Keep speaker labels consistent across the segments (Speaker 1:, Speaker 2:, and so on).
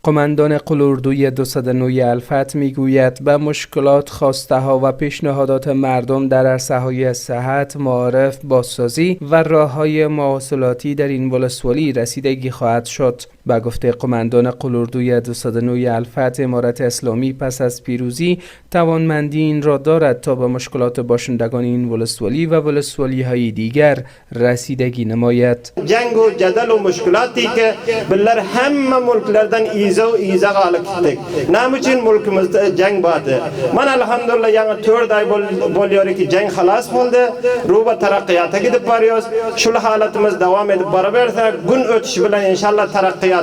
Speaker 1: قماندان قلاردوی 209 الفتح میگوید به مشکلات، خواسته ها و پیشنهادات مردم در عرصه‌های صحت، معارف، بازسازی و راه‌های مواصلاتی در این ولسوالی رسیدگی خواهد شد. به گفته قماندان قلاردوی 209 الفتح، امارت اسلامی پس از پیروزی توانمندی این را دارد تا به مشکلات باشندگان این ولسوالی و ولسوالی‌های دیگر رسیدگی نماید.
Speaker 2: جنگ و جدل و مشکلاتی که بلر همه ملکلردن ایزا غالب کتک نامچین ملک جنگ باده. من الحمدلله یعنی تور دای بولیاری که جنگ خلاص بولده رو به ترقیات گید پاریوس شل حالتمز دوام اد برابر گون اتش بلن انشالله ترقیات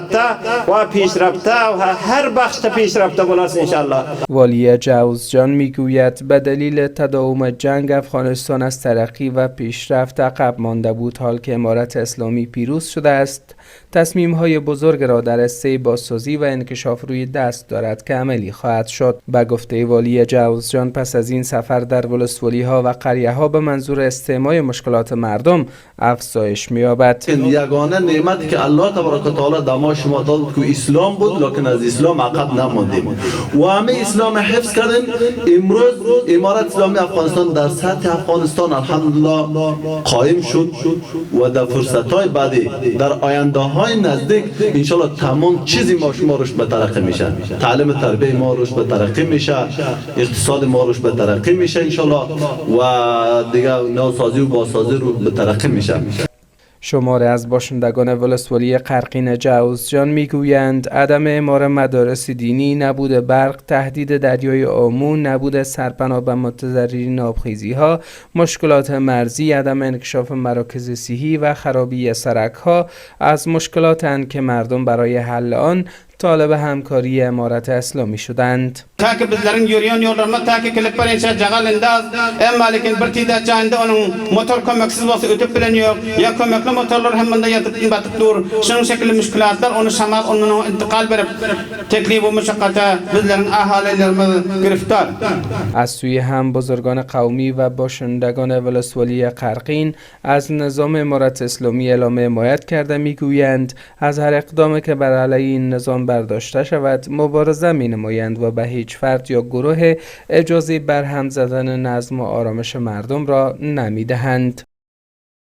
Speaker 2: و پیشرفته و هر بخش پیشرفته بلاس انشالله.
Speaker 1: والی جوزجان میگوید به دلیل تداوم جنگ افغانستان از ترقی و پیشرفت عقب مانده بود. حال که امارت اسلامی پیروز شده است، تصمیم‌های بزرگ را در راسته بازسازی و انکشاف روی دست دارد که عملی خواهد شد. به گفته والی جوزجان، پس از این سفر در ولسوالی‌ها و قریه‌ها به منظور استعمال مشکلات مردم افزایش می‌یابد.
Speaker 3: یگانه نعمتی که الله تبارک و تعالی دما شما داد که اسلام بود، لکن از اسلام عقب نماندیم و همه اسلام حفظ کردیم. امروز امارت اسلامی افغانستان در سطح افغانستان الحمدلله قائم شد و در فرصت‌های بعدی در آینده‌های نزدیک انشالله تمام چیزی ما شما روش به ترقی میشه. تعلیم تربیت ما روش به ترقی میشه، اقتصاد ما روش به ترقی میشه انشالله و دیگه نوسازی و بازسازی رو به ترقی میشه.
Speaker 1: شماری از باشندگان ولسوالی قرقین جوزجان میگویند عدم اعمار مدارس دینی، نبود برق، تهدید دریای آمو، نبود سرپناه به متضررین آبخیزی‌ها، مشکلات مرزی، عدم انکشاف مراکز صحی و خرابی سرک‌ها از مشکلاتند که مردم برای حل آن طالب همکاری امارت اسلامی شدند.
Speaker 4: تا که bizlerin yürüyen yollarına ta ki kliplerince cagalindaz ama lekin bir tida çağında onun motor kömeksiz olsa ötüp bileniyor ya kömekli motorlar hemen de yatıp batıp dur. Şunun şekilli müşkilatlar onu şamak onun intikal verip teklif و مشقت bizlerin ahalilerimiz giriftar.
Speaker 1: از سوی هم بزرگان قومی و باشندگان ولسوالی قرقین از نظام امارت اسلامی اعلام حمایت کرده میگویند از هر اقدامی که بر علیه این نظام برداشته شود مبارزه می نمایند و به هیچ فرد یا گروه اجازه برهم زدن نظم و آرامش مردم را نمی دهند.